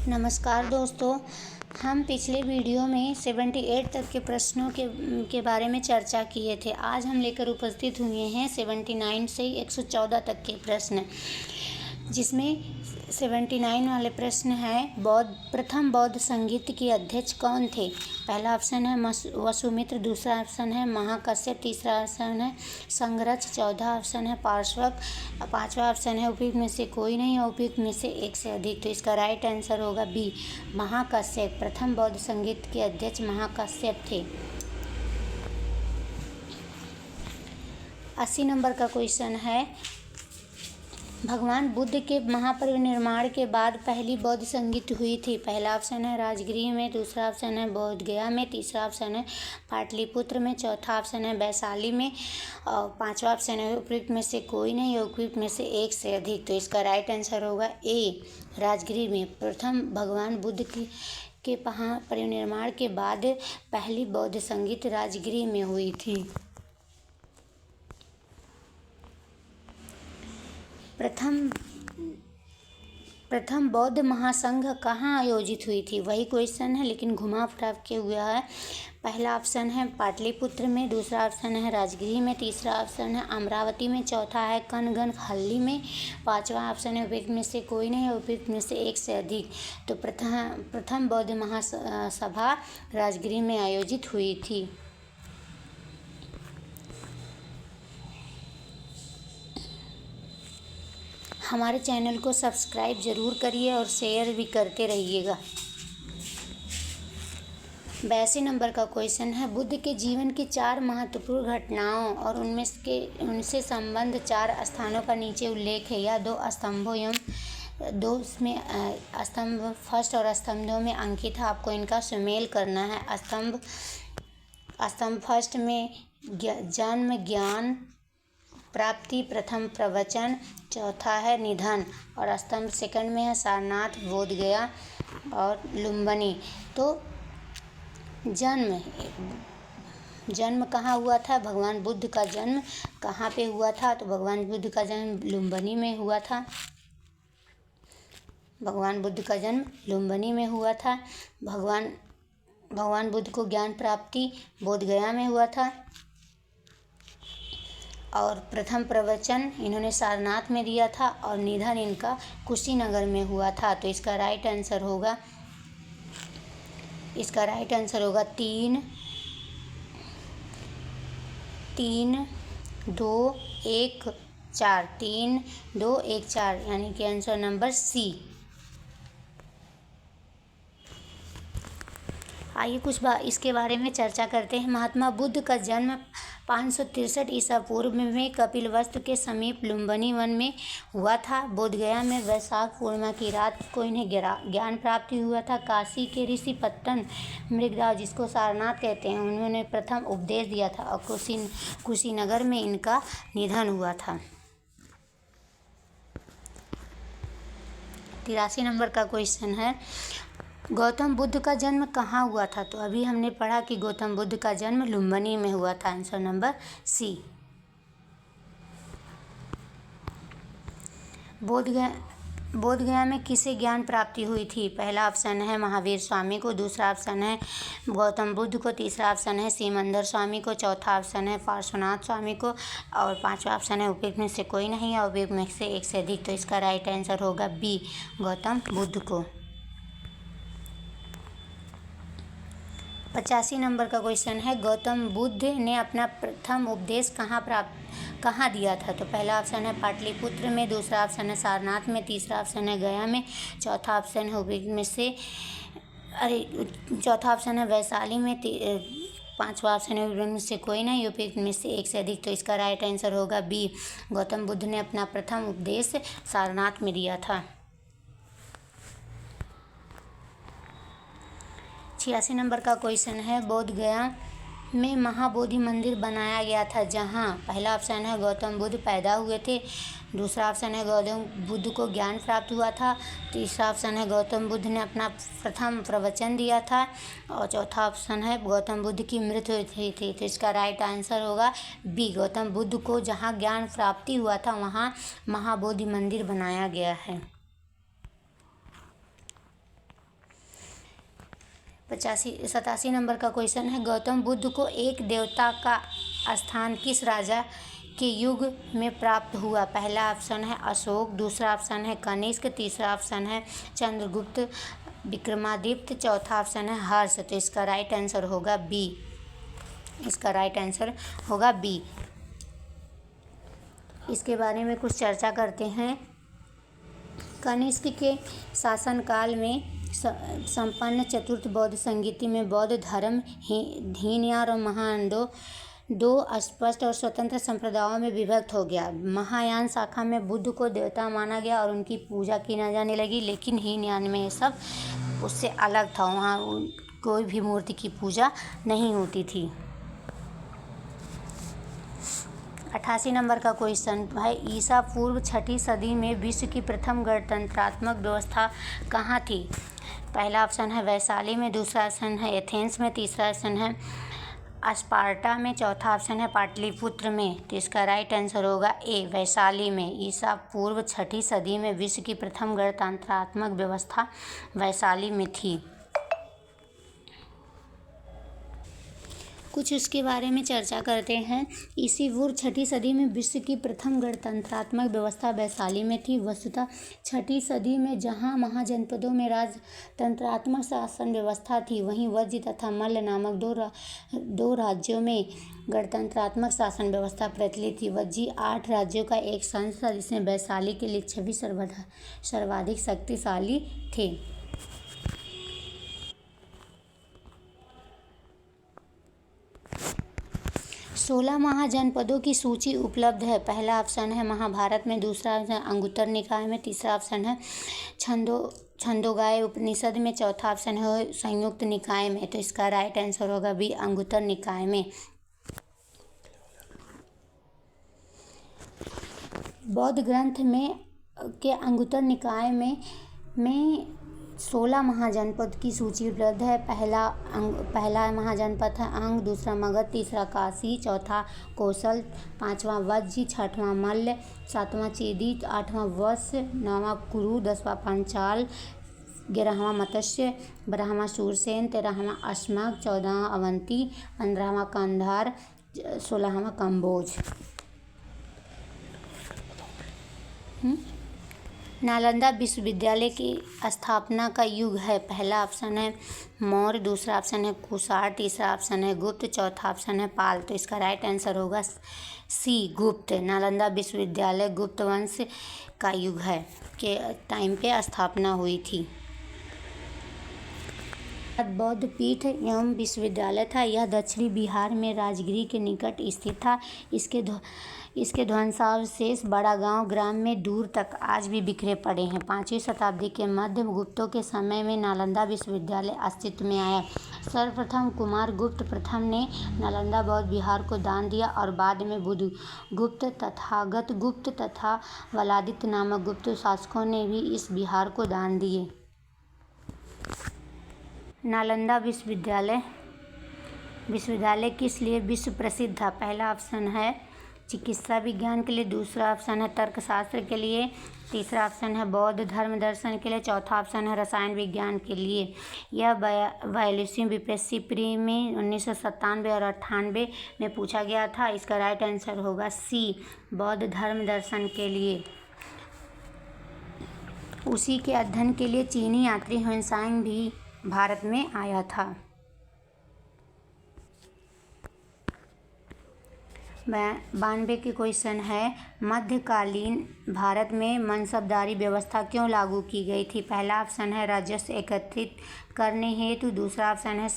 नमस्कार दोस्तों, हम पिछले वीडियो में 78 तक के प्रश्नों के बारे में चर्चा किए थे। आज हम लेकर उपस्थित हुए हैं 79 से 114 तक के प्रश्न, जिसमें 79 वाले प्रश्न है प्रथम बौद्ध संगीत के अध्यक्ष कौन थे। पहला ऑप्शन है वसुमित्र, दूसरा ऑप्शन है महाकश्यप, तीसरा ऑप्शन है संघर्ष, चौथा ऑप्शन है पार्श्वक, पांचवा ऑप्शन है उपयुक्त में से कोई नहीं और उपयुक्त में से एक से अधिक। तो इसका राइट आंसर होगा बी, महाकश्यप। प्रथम बौद्ध संगीत के अध्यक्ष महाकश्यप थे। 80 नंबर का क्वेश्चन है, भगवान बुद्ध के महापरिनिर्वाण के बाद पहली बौद्ध संगीत हुई थी। पहला ऑप्शन है राजगृह में, दूसरा ऑप्शन है बोध गया में, तीसरा ऑप्शन है पाटलिपुत्र में, चौथा ऑप्शन है वैशाली में और पांचवा ऑप्शन है उपयुक्त में से कोई नहीं और उपयुक्त में से एक से अधिक। तो इसका राइट आंसर होगा ए, राजगृह में। प्रथम भगवान बुद्ध के महापरिनिर्वाण के बाद पहली बौद्ध संगीत राजगृह में हुई थी। प्रथम बौद्ध महासंघ कहाँ आयोजित हुई थी, वही क्वेश्चन है लेकिन घुमा फिरा के हुआ है। पहला ऑप्शन है पाटलिपुत्र में, दूसरा ऑप्शन है राजगृह में, तीसरा ऑप्शन है अमरावती में, चौथा है कनगन हल्ली में, पांचवा ऑप्शन है उपयुक्त में से कोई नहीं और उपयुक्त में से एक से अधिक। तो प्रथम बौद्ध महासभा राजगृह में आयोजित हुई थी। हमारे चैनल को सब्सक्राइब ज़रूर करिए और शेयर भी करते रहिएगा। 82 नंबर का क्वेश्चन है, बुद्ध के जीवन की 4 महत्वपूर्ण घटनाओं और उनसे संबंध 4 स्थानों का नीचे उल्लेख है। या 2 स्तंभों एवं 2 में स्तंभ फर्स्ट और स्तंभ 2 में अंकित है। आपको इनका सुमेल करना है। स्तंभ फर्स्ट में जन्म, ज्ञान प्राप्ति, प्रथम प्रवचन, चौथा है निधन और स्तंभ सेकंड में है सारनाथ, बोध गया और लुम्बिनी। तो जन्म कहाँ हुआ था, भगवान बुद्ध का जन्म कहाँ पे हुआ था, तो भगवान बुद्ध का जन्म लुम्बिनी में हुआ था। भगवान बुद्ध का जन्म लुम्बिनी में हुआ था। भगवान बुद्ध को ज्ञान प्राप्ति बोध गया में हुआ था और प्रथम प्रवचन इन्होंने सारनाथ में दिया था और निधन इनका कुशीनगर में हुआ था। तो इसका राइट आंसर होगा 3, 2, 1, 4 3, 2, 1, 4 यानी कि आंसर नंबर सी। आइए कुछ इसके बारे में चर्चा करते हैं। महात्मा बुद्ध का जन्म 563 ईसा पूर्व में कपिलवस्तु के समीप लुम्बिनी वन में हुआ था। बोध गया में वैशाख पूर्णिमा की रात को इन्हें ज्ञान प्राप्ति हुआ था। काशी के ऋषि पत्तन मृगदाव, जिसको सारनाथ कहते हैं, उन्होंने प्रथम उपदेश दिया था और कुशीनगर में इनका निधन हुआ था। 83 नंबर का क्वेश्चन है, गौतम बुद्ध का जन्म कहाँ हुआ था। तो अभी हमने पढ़ा कि गौतम बुद्ध का जन्म लुम्बिनी में हुआ था। Answer number C. Bodh Gaya में किसे ज्ञान प्राप्ति हुई थी। पहला ऑप्शन है महावीर स्वामी को, दूसरा ऑप्शन है गौतम बुद्ध को, तीसरा ऑप्शन है सिमंदर स्वामी को, चौथा ऑप्शन है पार्श्वनाथ स्वामी को और पांचवा ऑप्शन है उपयुक्त में से कोई नहीं और उपयुक्त में से एक से अधिक। तो इसका राइट आंसर होगा बी, गौतम बुद्ध को। 85 नंबर का क्वेश्चन है, गौतम बुद्ध ने अपना प्रथम उपदेश कहाँ दिया था। तो पहला ऑप्शन है पाटलिपुत्र में, दूसरा ऑप्शन है सारनाथ में, तीसरा ऑप्शन है गया में, चौथा ऑप्शन है वैशाली में, पांचवा ऑप्शन है उपयुक्त में से कोई नहीं उपयुक्त में से एक से अधिक। तो इसका राइट आंसर होगा बी, गौतम बुद्ध ने अपना प्रथम उपदेश सारनाथ में दिया था। 86 नंबर का क्वेश्चन है, बोध गया में महाबोधि मंदिर बनाया गया था, जहां पहला ऑप्शन है गौतम बुद्ध पैदा हुए थे, दूसरा ऑप्शन है गौतम बुद्ध को ज्ञान प्राप्त हुआ था, तीसरा ऑप्शन है गौतम बुद्ध ने अपना प्रथम प्रवचन दिया था और चौथा ऑप्शन है गौतम बुद्ध की मृत्यु हुई थी। तो इसका राइट आंसर होगा बी, गौतम बुद्ध को जहां ज्ञान प्राप्ति हुआ था वहां महाबोधि मंदिर बनाया गया है। 87 नंबर का क्वेश्चन है, गौतम बुद्ध को एक देवता का स्थान किस राजा के युग में प्राप्त हुआ? पहला ऑप्शन है अशोक, दूसरा ऑप्शन है कनिष्क, तीसरा ऑप्शन है चंद्रगुप्त विक्रमादित्य, चौथा ऑप्शन है हर्ष। तो इसका राइट आंसर होगा बी। इसका राइट आंसर होगा बी। इसके बारे में कुछ चर्चा करते हैं। कनिष्क के शासनकाल में संपन्न चतुर्थ बौद्ध संगीति में बौद्ध धर्म हीनयान और महायान दो स्पष्ट और स्वतंत्र संप्रदायों में विभक्त हो गया। महायान शाखा में बुद्ध को देवता माना गया और उनकी पूजा की न जाने लगी, लेकिन हीनयान में ये सब उससे अलग था। वहाँ कोई भी मूर्ति की पूजा नहीं होती थी। 88 नंबर का क्वेश्चन है, ईसा पूर्व 6ठी सदी में विश्व की प्रथम गणतंत्रात्मक व्यवस्था कहाँ थी? पहला ऑप्शन है वैशाली में, दूसरा ऑप्शन है एथेंस में, तीसरा ऑप्शन है स्पार्टा में, चौथा ऑप्शन है पाटलिपुत्र में। तो इसका राइट आंसर होगा ए, वैशाली में। ईसा पूर्व 6ठी सदी में विश्व की प्रथम गणतंत्रात्मक व्यवस्था वैशाली में थी। कुछ उसके बारे में चर्चा करते हैं। ईसा पूर्व 6ठी सदी में विश्व की प्रथम गणतंत्रात्मक व्यवस्था वैशाली में थी। वस्तुतः 6ठी सदी में जहां महाजनपदों में राजतंत्रात्मक शासन व्यवस्था थी, वहीं वज्जी तथा मल्ल नामक दो राज्यों में गणतंत्रात्मक शासन व्यवस्था प्रचलित थी। वज्जी 8 राज्यों का एक संघ था, जिसमें वैशाली के लिच्छवी सर्वाधिक शक्तिशाली थे। 16 महाजनपदों की सूची उपलब्ध है। पहला ऑप्शन है महाभारत में, दूसरा ऑप्शन अंगुत्तर निकाय में, तीसरा ऑप्शन है छंदोगाय उपनिषद में, चौथा ऑप्शन है संयुक्त निकाय में। तो इसका राइट आंसर होगा बी, अंगुत्तर निकाय में। बौद्ध ग्रंथ में के अंगुत्तर निकाय में 16 महाजनपद की सूची उपलब्ध है। पहला महाजनपद है अंग, दूसरा मगध, तीसरा काशी, चौथा कौशल, पांचवा वज्जी, छठवां मल्ल, सातवां चेदी, आठवां वत्स, नौवां कुरु, 10वां पांचाल, 11वां मत्स्य, 12वां शूरसेन, 13वां अश्मक, 14वां अवंती, 15वां कंधार, 16वां कंबोज। नालंदा विश्वविद्यालय की स्थापना का युग है। पहला ऑप्शन है मौर्य, दूसरा ऑप्शन है कुषाण, तीसरा ऑप्शन है गुप्त, चौथा ऑप्शन है पाल। तो इसका राइट आंसर होगा सी, गुप्त। नालंदा विश्वविद्यालय गुप्त वंश का युग है के टाइम पे स्थापना हुई थी। बौद्ध पीठ एवं विश्वविद्यालय था। यह दक्षिणी बिहार में राजगिरी के निकट स्थित था। इसके ध्वंसावशेष बड़ा गांव ग्राम में दूर तक आज भी बिखरे पड़े हैं। 5वीं शताब्दी के मध्य गुप्तों के समय में नालंदा विश्वविद्यालय अस्तित्व में आया। सर्वप्रथम कुमार गुप्त प्रथम ने नालंदा बौद्ध विहार को दान दिया और बाद में बुद्ध गुप्त, तथागत गुप्त तथा वलादित्य नामक गुप्त शासकों ने भी इस विहार को दान दिए। नालंदा विश्वविद्यालय किस लिए विश्व प्रसिद्ध था? पहला ऑप्शन है चिकित्सा विज्ञान के लिए, दूसरा ऑप्शन है तर्कशास्त्र के लिए, तीसरा ऑप्शन है बौद्ध धर्म दर्शन के लिए, चौथा ऑप्शन है रसायन विज्ञान के लिए। यह 42वीं बीपीएससी प्री में 1997 और 98 में पूछा गया था। इसका राइट आंसर होगा सी, बौद्ध धर्म दर्शन के लिए। उसी के अध्ययन के लिए चीनी यात्री ह्वेनसांग भी भारत में आया था। 92 के क्वेश्चन है, मध्यकालीन भारत में मनसबदारी व्यवस्था क्यों लागू की गई थी? पहला ऑप्शन है राजस्व एकत्रित करने हेतु, दूसरा ऑप्शन है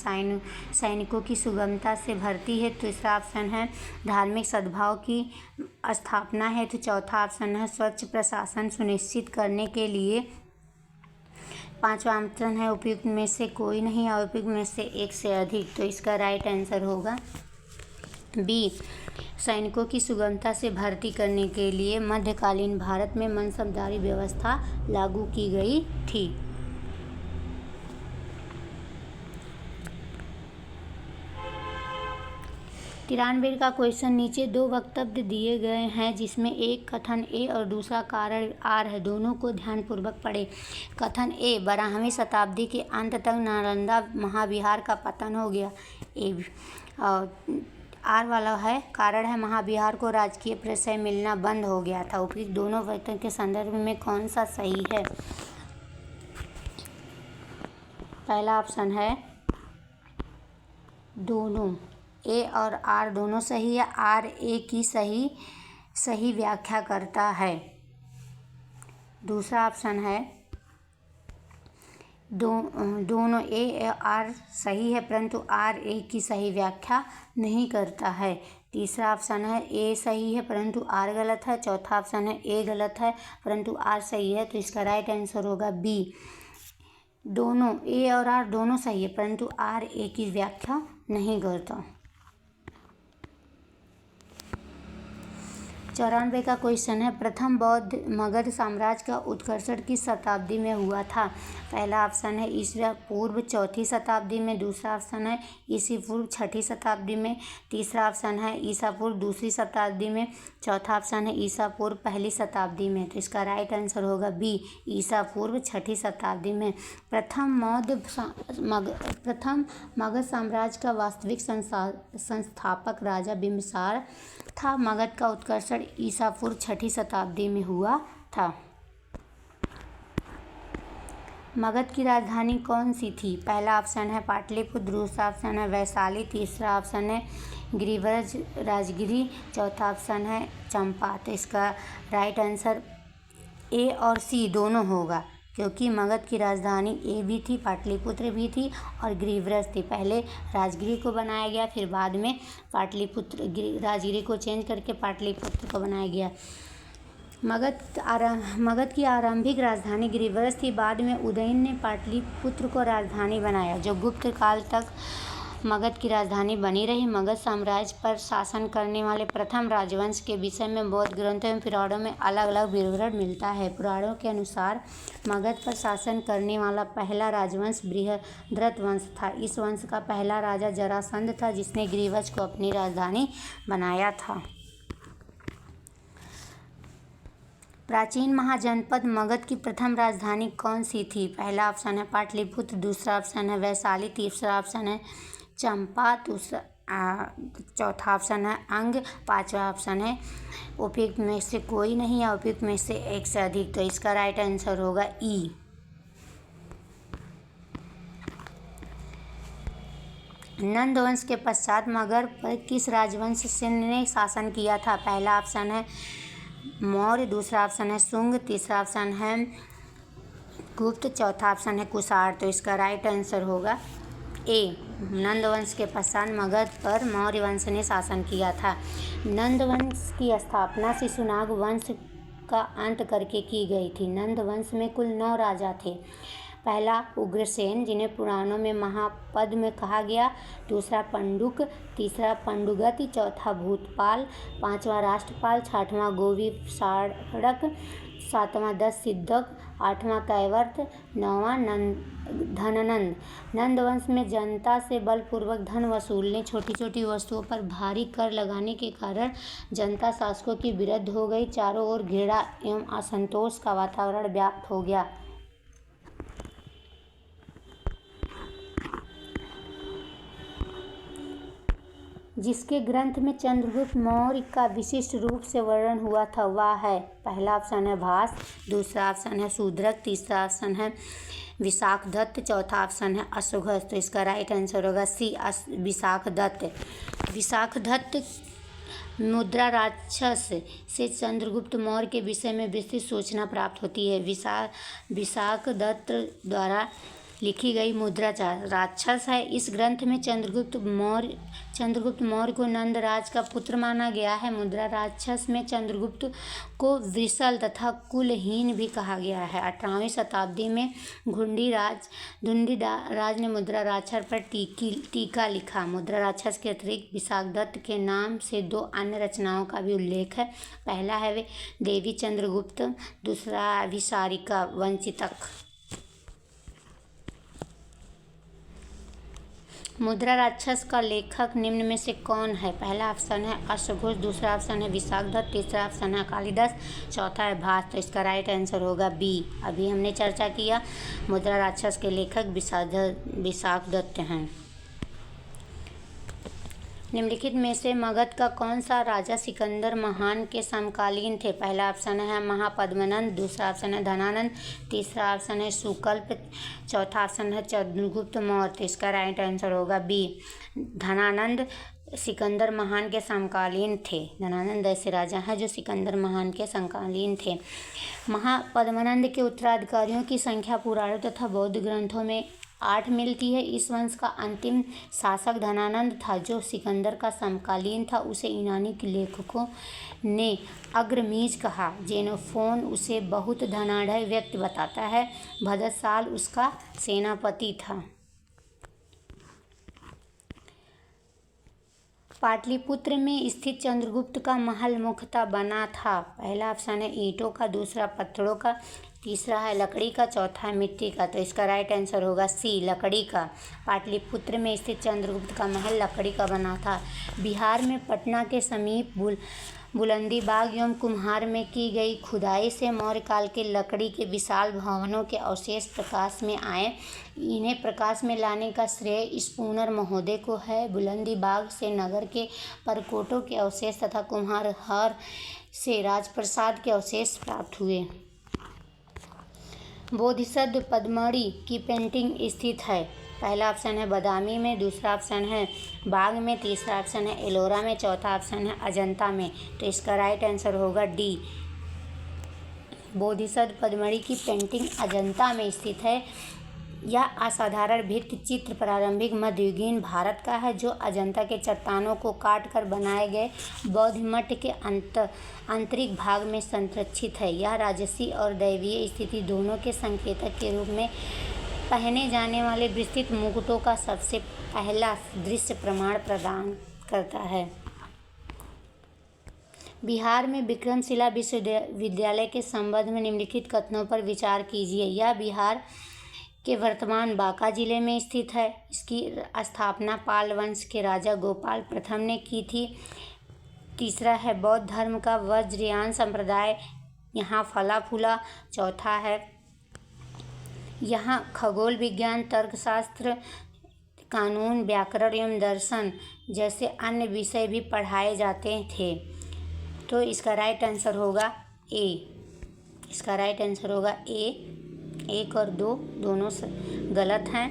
सैनिकों की सुगमता से भर्ती हेतु, तीसरा ऑप्शन है धार्मिक सद्भाव की स्थापना हेतु, चौथा ऑप्शन है स्वच्छ प्रशासन सुनिश्चित करने के लिए, पांचवा ऑप्शन है उपयुक्त में से कोई नहीं और उपयुक्त में से एक से अधिक। तो इसका राइट आंसर होगा बी, सैनिकों की सुगमता से भर्ती करने के लिए मध्यकालीन भारत में मनसबदारी व्यवस्था लागू की गई थी। 93 का क्वेश्चन, नीचे दो वक्तव्य दिए गए हैं जिसमें एक कथन ए और दूसरा कारण आर है, दोनों को ध्यानपूर्वक पढ़ें। कथन ए, 12वीं शताब्दी के अंत तक नालंदा महाविहार का पतन हो गया। ए और आर वाला है, कारण है महाविहार को राजकीय प्रशय मिलना बंद हो गया था। उपयुक्त दोनों वक्तव्यों के संदर्भ में कौन सा सही है? पहला ऑप्शन है दोनों, ए और आर दोनों सही है। आर ए की सही व्याख्या करता है। दूसरा ऑप्शन है दोनों, ए और आर सही है परंतु आर ए की सही व्याख्या नहीं करता है। तीसरा ऑप्शन है ए सही है परंतु आर गलत है। चौथा ऑप्शन है ए गलत है परंतु आर सही है। तो इसका राइट आंसर होगा बी, दोनों, ए और आर दोनों सही है परंतु आर ए की व्याख्या नहीं करता। 94 का क्वेश्चन है, प्रथम बौद्ध मगध साम्राज्य का उत्कर्षण किस शताब्दी में हुआ था? पहला ऑप्शन है ईसा पूर्व 4वीं शताब्दी में। दूसरा ऑप्शन है ईसा पूर्व 6वीं शताब्दी में। तीसरा ऑप्शन है ईसा पूर्व 2वीं शताब्दी में। चौथा ऑप्शन है ईसा पूर्व 1ली शताब्दी में। तो इसका राइट आंसर होगा बी, ईसा पूर्व 6वीं शताब्दी में। प्रथम मगध साम्राज्य का वास्तविक संस्थापक राजा बिम्बिसार था। मगध का उत्कर्षण ईसा पूर्व 6वीं शताब्दी में हुआ था। मगध की राजधानी कौन सी थी? पहला ऑप्शन है पाटलिपुत्र, दूसरा ऑप्शन है वैशाली, तीसरा ऑप्शन है गिरिव्रज राजगिरी, चौथा ऑप्शन है चंपा। तो इसका राइट आंसर ए और सी दोनों होगा, क्योंकि मगध की राजधानी ए भी थी, पाटलिपुत्र भी थी और गिरिव्रज थी। पहले राजगिरी को बनाया गया, फिर बाद में राजगिरी को चेंज करके पाटलिपुत्र को बनाया गया। मगध की आरंभिक राजधानी गिरिव्रज थी। बाद में उदयन ने पाटलिपुत्र को राजधानी बनाया, जो गुप्त काल तक मगध की राजधानी बनी रही। मगध साम्राज्य पर शासन करने वाले प्रथम राजवंश के विषय में बौद्ध ग्रंथों एवं पुराणों में अलग अलग विवरण मिलता है। पुराणों के अनुसार मगध पर शासन करने वाला पहला राजवंश बृहद्रथ वंश था। इस वंश का पहला राजा जरासंध था, जिसने गिरिव्रज को अपनी राजधानी बनाया था। प्राचीन महाजनपद मगध की प्रथम राजधानी कौन सी थी? पहला ऑप्शन है पाटलिपुत्र, दूसरा ऑप्शन है वैशाली, तीसरा ऑप्शन है चंपा, चौथा ऑप्शन है अंग, पांचवा ऑप्शन है उपयुक्त में से कोई नहीं या उपयुक्त में से एक से अधिक। तो इसका राइट आंसर होगा ई। नंद वंश के पश्चात मगध पर किस राजवंश ने शासन किया था? पहला ऑप्शन है मौर्य, दूसरा ऑप्शन है शुंग, तीसरा ऑप्शन है गुप्त, चौथा ऑप्शन है कुषाण। तो इसका राइट आंसर होगा ए, नंद वंश के पश्चात मगध पर मौर्य वंश ने शासन किया था। नंद वंश की स्थापना शिशुनाग वंश का अंत करके की गई थी। नंद वंश में कुल 9 राजा थे। पहला उग्रसेन, जिन्हें पुराणों में महापद्म कहा गया, दूसरा पंडुक, तीसरा पंडुगति, चौथा भूतपाल, पांचवा राष्ट्रपाल, छठवां गोविषाणक, सातवां दशसिद्धक, आठवां कैवर्त, नौवां धननंद। नंद वंश में जनता से बलपूर्वक धन वसूलने, छोटी छोटी वस्तुओं पर भारी कर लगाने के कारण जनता शासकों की विरुद्ध हो गई। चारों ओर घृणा एवं असंतोष का वातावरण व्याप्त हो गया। जिसके ग्रंथ में चंद्रगुप्त मौर्य का विशिष्ट रूप से वर्णन हुआ था वह है, पहला ऑप्शन है भास, दूसरा ऑप्शन है शूद्रक, तीसरा ऑप्शन है विशाखदत्त, चौथा ऑप्शन है अशोघस। तो इसका राइट आंसर होगा सी, विशाखदत्त। विशाखदत्त मुद्रा राक्षस से चंद्रगुप्त मौर्य के विषय में विस्तृत सूचना प्राप्त होती है। विशाखदत्त द्वारा लिखी गई मुद्रा राक्षस है। इस ग्रंथ में चंद्रगुप्त मौर्य को नंदराज का पुत्र माना गया है। मुद्रा राक्षस में चंद्रगुप्त को वृषल तथा कुलहीन भी कहा गया है। 18वीं शताब्दी में धुंडीराज ने मुद्रा राक्षस पर टीका लिखा। मुद्रा राक्षस के अतिरिक्त विशाखदत्त के नाम से 2 अन्य रचनाओं का भी उल्लेख है। पहला है देवी चंद्रगुप्त, दूसरा अभिसारिका वंचितक। मुद्रा राक्षस का लेखक निम्न में से कौन है? पहला ऑप्शन है अश्वघोष, दूसरा ऑप्शन है विशाखदत्त, तीसरा ऑप्शन है कालिदास, चौथा है भास। तो इसका राइट आंसर होगा बी। अभी हमने चर्चा किया मुद्रा राक्षस के लेखक विशाखदत्त हैं। निम्नलिखित में से मगध का कौन सा राजा सिकंदर महान के समकालीन थे? पहला ऑप्शन है महापद्मनंद, दूसरा ऑप्शन है धनानंद, तीसरा ऑप्शन है सुकल्प, चौथा ऑप्शन है चंद्रगुप्त मौर्य। तो इसका राइट आंसर होगा बी। धनानंद सिकंदर महान के समकालीन थे। धनानंद ऐसे राजा हैं जो सिकंदर महान के समकालीन थे। महापद्मनंद के उत्तराधिकारियों की संख्या पुराणों तथा बौद्ध ग्रंथों में 8 मिलती है। इस वंश का अंतिम शासक धनानंद था जो सिकंदर का समकालीन था। उसे यूनानी के लेखकों ने अग्रमीज कहा। जेनोफोन उसे बहुत धनाढ़ व्यक्ति बताता है। भद्रसाल उसका सेनापति था। पाटलिपुत्र में स्थित चंद्रगुप्त का महल मुख्यतः बना था। पहला ऑप्शन है ईंटों का, दूसरा पत्थरों का, तीसरा है लकड़ी का, चौथा है मिट्टी का। तो इसका राइट आंसर होगा सी, लकड़ी का। पाटलिपुत्र में स्थित चंद्रगुप्त का महल लकड़ी का बना था। बिहार में पटना के समीप बुलंदी बाग एवं कुम्हार में की गई खुदाई से मौर्य काल के लकड़ी के विशाल भवनों के अवशेष प्रकाश में आए। इन्हें प्रकाश में लाने का श्रेय स्पूनर महोदय को है। बुलंदी बाग से नगर के परकोटों के अवशेष तथा कुम्हार से राजप्रसाद के अवशेष प्राप्त हुए। बोधिसत्व पद्मढ़ी की पेंटिंग स्थित है। पहला ऑप्शन है बादामी में, दूसरा ऑप्शन है बाग में, तीसरा ऑप्शन है एलोरा में, चौथा ऑप्शन है अजंता में। तो इसका राइट आंसर होगा डी। बोधिसत्व पद्मढ़ी की पेंटिंग अजंता में स्थित है। यह असाधारण भित्ति चित्र प्रारंभिक मध्ययुगीन भारत का है जो अजंता के चट्टानों को काट कर बनाए गए बौद्ध मठ के आंतरिक भाग में संरक्षित है। यह राजसी और दैवीय स्थिति दोनों के संकेतक के रूप में पहने जाने वाले विस्तृत मुकुटों का सबसे पहला दृश्य प्रमाण प्रदान करता है। बिहार में विक्रमशिला विश्वविद्यालय के संबंध में निम्नलिखित कथनों पर विचार कीजिए। यह बिहार के वर्तमान बांका जिले में स्थित है। इसकी स्थापना पाल वंश के राजा गोपाल प्रथम ने की थी। तीसरा है बौद्ध धर्म का वज्रयान संप्रदाय यहाँ फला फूला। चौथा है यहाँ खगोल विज्ञान, तर्कशास्त्र, कानून, व्याकरण एवं दर्शन जैसे अन्य विषय भी पढ़ाए जाते थे। तो इसका राइट आंसर होगा ए। इसका राइट आंसर होगा ए। 1 और 2 दोनों गलत हैं।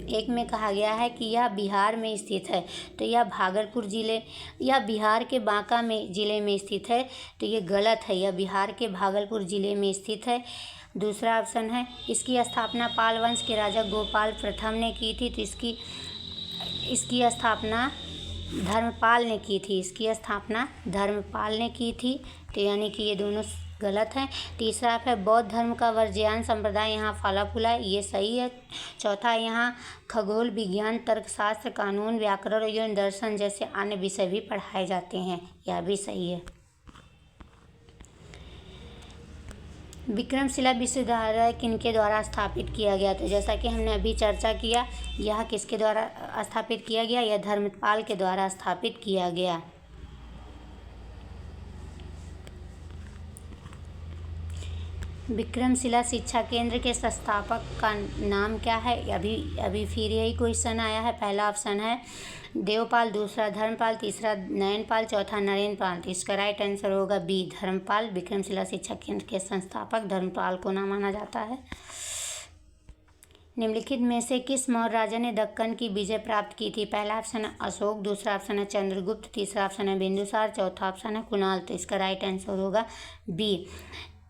एक में कहा गया है कि यह बिहार में स्थित है, तो यह भागलपुर जिले या बिहार के बांका में जिले में स्थित है, तो ये गलत है। यह बिहार के भागलपुर जिले में स्थित है। दूसरा ऑप्शन है इसकी स्थापना पाल वंश के राजा गोपाल प्रथम ने की थी, तो इसकी स्थापना धर्मपाल ने की थी। इसकी स्थापना धर्मपाल ने की थी, तो यानी कि ये दोनों गलत है। तीसरा है बौद्ध धर्म का वर्जयान संप्रदाय यहाँ फला फूला, ये सही है। चौथा यहाँ खगोल विज्ञान, तर्कशास्त्र, कानून, व्याकरण एवं दर्शन जैसे अन्य विषय भी पढ़ाए जाते हैं, यह भी सही है। विक्रमशिला विश्वविद्यालय किनके द्वारा स्थापित किया गया? तो जैसा कि हमने अभी चर्चा किया, यह किसके द्वारा स्थापित किया गया? यह धर्मपाल के द्वारा स्थापित किया गया। विक्रमशिला शिक्षा केंद्र के संस्थापक का नाम क्या है? अभी फिर यही क्वेश्चन आया है। पहला ऑप्शन है देवपाल, दूसरा धर्मपाल, तीसरा नयनपाल, चौथा नरेंद्रपाल। तो इसका राइट आंसर होगा बी, धर्मपाल। विक्रमशिला शिक्षा केंद्र के संस्थापक धर्मपाल को नाम माना जाता है। निम्नलिखित में से किस मौर्य राजा ने दक्कन की विजय प्राप्त की थी? पहला ऑप्शन है अशोक, दूसरा ऑप्शन है चंद्रगुप्त, तीसरा ऑप्शन है बिंदुसार, चौथा ऑप्शन है कुणाल। तो इसका राइट आंसर होगा बी,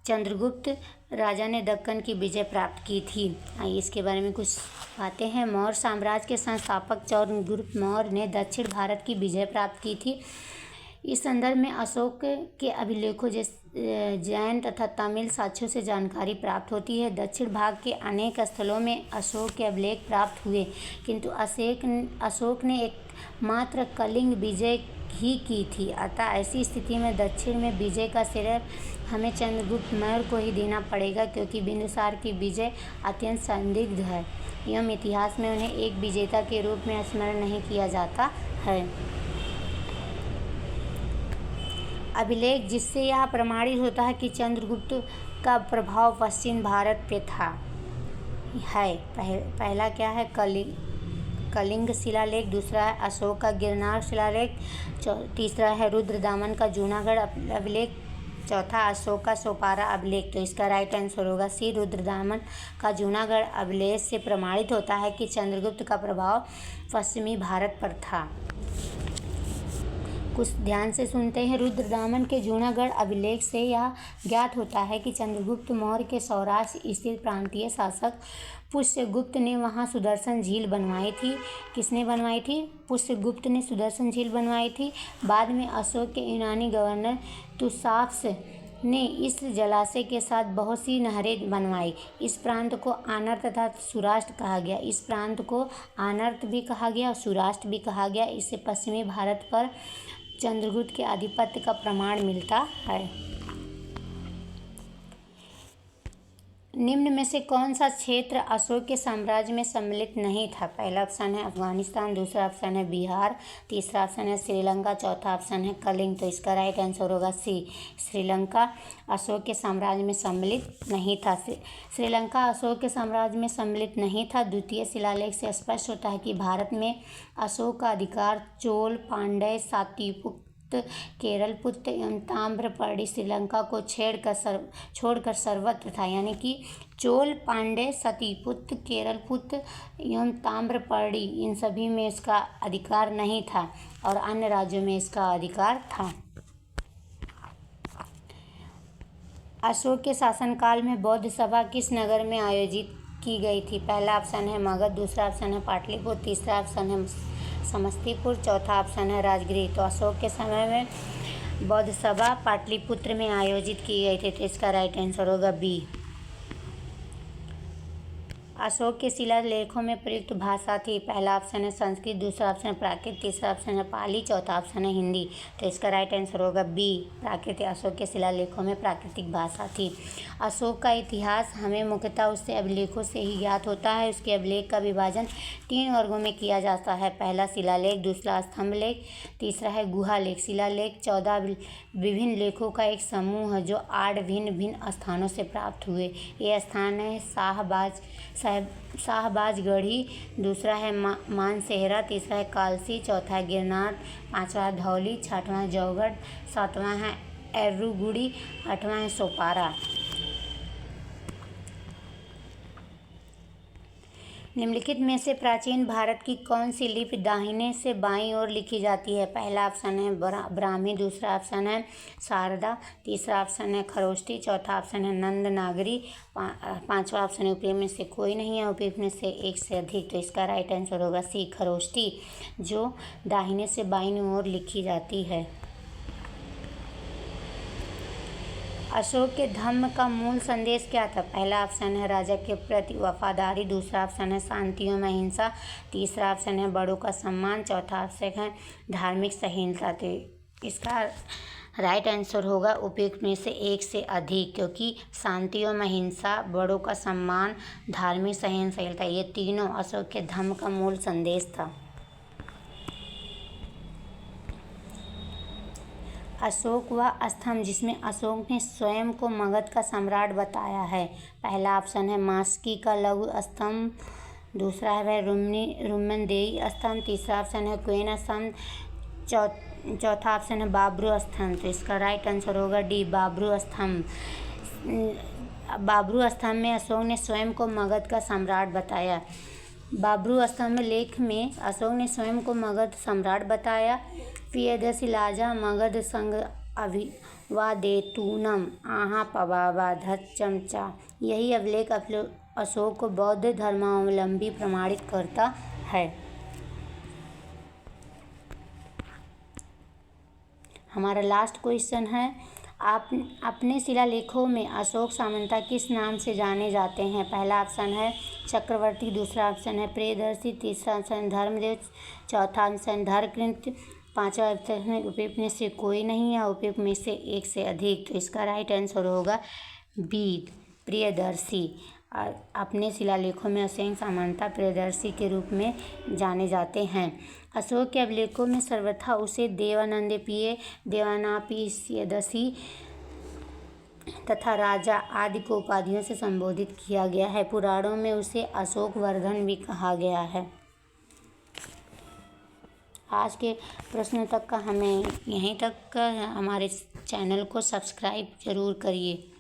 चंद्रगुप्त राजा ने दक्कन की विजय प्राप्त की थी। आइए इसके बारे में कुछ बातें हैं। मौर्य साम्राज्य के संस्थापक चंद्रगुप्त मौर्य ने दक्षिण भारत की विजय प्राप्त की थी। इस संदर्भ में अशोक के अभिलेखों जैसे जैन तथा तमिल साक्ष्यों से जानकारी प्राप्त होती है। दक्षिण भाग के अनेक स्थलों में अशोक के अभिलेख प्राप्त हुए, किंतु अशोक ने एकमात्र कलिंग विजय ही की थी। अतः ऐसी स्थिति में दक्षिण में विजय का श्रेय हमें चंद्रगुप्त मौर्य को ही देना पड़ेगा क्योंकि बिंदुसार की विजय अत्यंत संदिग्ध है एवं इतिहास में उन्हें एक विजेता के रूप में स्मरण नहीं किया जाता है। अभिलेख जिससे यह प्रमाणित होता है कि चंद्रगुप्त का प्रभाव पश्चिम भारत पे था है पहला क्या है, कलिंग शिलालेख, दूसरा है अशोक का गिरनार शिलालेख, तीसरा है रुद्रदामन का जूनागढ़ अभिलेख, चौथा अशोक का सोपारा अभिलेख। तो इसका राइट आंसर होगा सी, रुद्रदामन का जूनागढ़ अभिलेख से प्रमाणित होता है कि चंद्रगुप्त का प्रभाव पश्चिमी भारत पर था। कुछ ध्यान से सुनते हैं। रुद्रदामन के जूनागढ़ अभिलेख से यह ज्ञात होता है कि चंद्रगुप्त मौर्य के सौराष्ट्र स्थित प्रांतीय शासक पुष्यगुप्त ने वहां सुदर्शन झील बनवाई थी। किसने बनवाई थी? पुष्यगुप्त ने सुदर्शन झील बनवाई थी। बाद में अशोक के यूनानी गवर्नर तुसाफ्स ने इस जलाशय के साथ बहुत सी नहरें बनवाई। इस प्रांत को आनर्त तथा सुराष्ट्र कहा गया। इस प्रांत को आनर्त भी कहा गया और सुराष्ट्र भी कहा गया। इससे पश्चिमी भारत पर चंद्रगुप्त के आधिपत्य का प्रमाण मिलता है। निम्न में से कौन सा क्षेत्र अशोक के साम्राज्य में सम्मिलित नहीं था? पहला ऑप्शन है अफगानिस्तान, दूसरा ऑप्शन है बिहार, तीसरा ऑप्शन है श्रीलंका, चौथा ऑप्शन है कलिंग। तो इसका राइट आंसर होगा सी, श्रीलंका अशोक के साम्राज्य में सम्मिलित नहीं था। श्रीलंका अशोक के साम्राज्य में सम्मिलित नहीं था। द्वितीय शिलालेख से स्पष्ट होता है कि भारत में अशोक का अधिकार चोल, पांड्य, सातपुत्र, केरलपुत्र एवं ताम्रपर्णी श्रीलंका को छोड़कर सर्वत्र था। यानी कि चोल, पांड्य, सतीपुत्र, केरलपुत्र एवं ताम्रपर्णी इन सभी में इसका अधिकार नहीं था और अन्य राज्यों में इसका अधिकार था। अशोक के शासनकाल में बौद्ध सभा किस नगर में आयोजित की गई थी? पहला ऑप्शन है मगध, दूसरा ऑप्शन है पाटलिपुत्र, तीसरा ऑप्शन है समस्तीपुर, चौथा ऑप्शन है राजगृह। तो अशोक के समय में बौद्ध सभा पाटलिपुत्र में आयोजित की गई थी। तो इसका राइट आंसर होगा बी। अशोक के शिलालेखों में प्रयुक्त भाषा थी। पहला ऑप्शन है संस्कृत, दूसरा ऑप्शन है प्राकृत, तीसरा ऑप्शन है पाली, चौथा ऑप्शन है हिंदी। तो इसका राइट आंसर होगा बी, प्राकृत। अशोक के शिलालेखों में प्राकृतिक भाषा थी। अशोक का इतिहास हमें मुख्यतः उसके अभिलेखों से ही ज्ञात होता है। उसके अभिलेख का विभाजन 3 वर्गों में किया जाता है। पहला शिलालेख, दूसरा स्तंभ लेख, तीसरा है गुहा लेख। शिलालेख 14 विभिन्न लेखों का एक समूह है जो 8 भिन्न भिन्न स्थानों से प्राप्त हुए। ये स्थान है शाहबाजगढ़ी, दूसरा है मानसेहरा, तीसरा है कालसी, चौथा है गिरनार, पांचवा है धौली, छठवां है जौगढ़, सातवां है एर्रुगुड़ी, आठवां है सोपारा। निम्नलिखित में से प्राचीन भारत की कौन सी लिपि दाहिने से बाईं ओर लिखी जाती है? पहला ऑप्शन है ब्राह्मी, दूसरा ऑप्शन है शारदा, तीसरा ऑप्शन है खरोष्टी, चौथा ऑप्शन है नंद नागरी, पांचवा ऑप्शन है उपयुक्त में से कोई नहीं है, उपयुक्त में से एक से अधिक। तो इसका राइट आंसर होगा सी, खरोष्टी, जो दाहिने से बाईं ओर लिखी जाती है। अशोक के धम्म का मूल संदेश क्या था? पहला ऑप्शन है राजा के प्रति वफादारी, दूसरा ऑप्शन है शांति एवं अहिंसा, तीसरा ऑप्शन है बड़ों का सम्मान, चौथा ऑप्शन है धार्मिक सहिष्णुता। तो इसका राइट आंसर होगा उपयुक्त में से एक से अधिक, क्योंकि शांति एवं अहिंसा, बड़ों का सम्मान, धार्मिक सहिष्णुता, ये तीनों अशोक के धम्म का मूल संदेश था। अशोक वह स्तंभ जिसमें अशोक ने स्वयं को मगध का सम्राट बताया है। पहला ऑप्शन है मास्की का लघु स्तंभ, दूसरा है रुम्नदेही स्तंभ, तीसरा ऑप्शन है क्वेन स्तंभ, चौथा ऑप्शन है बाबरू स्तंभ। तो इसका राइट आंसर होगा डी, बाबरू स्तंभ। बाबरू स्तंभ में अशोक ने स्वयं को मगध का सम्राट बताया। बाबरू स्तंभ लेख में अशोक ने स्वयं को मगध सम्राट बताया। पियदशिलाजा मगध संग अभिवादेतूनम आहा पवावा धच्चमचा। यही अभिलेख अशोक को बौद्ध धर्मावलंबी प्रमाणित करता है। हमारा लास्ट क्वेश्चन है, आप अपने शिलालेखों में अशोक सामंता किस नाम से जाने जाते हैं? पहला ऑप्शन है चक्रवर्ती, दूसरा ऑप्शन है प्रियदर्शी, तीसरा ऑप्शन धर्मदेव, चौथा ऑप्शन धर्मकृत, पांचवा प्रश्न है, उपयुक्त में से कोई नहीं या उपयुक्त में से एक से अधिक। तो इसका राइट आंसर होगा बी, प्रियदर्शी। अपने शिलालेखों में अशोक सामंता प्रियदर्शी के रूप में जाने जाते हैं। अशोक के अभिलेखों में सर्वथा उसे देवानंदप्रिय, देवानापियदर्शी तथा राजा आदि को उपाधियों से संबोधित किया गया है। पुराणों में उसे अशोक वर्धन भी कहा गया है। आज के प्रश्न तक का हमें यहीं तक हमारे चैनल को सब्सक्राइब जरूर करिए।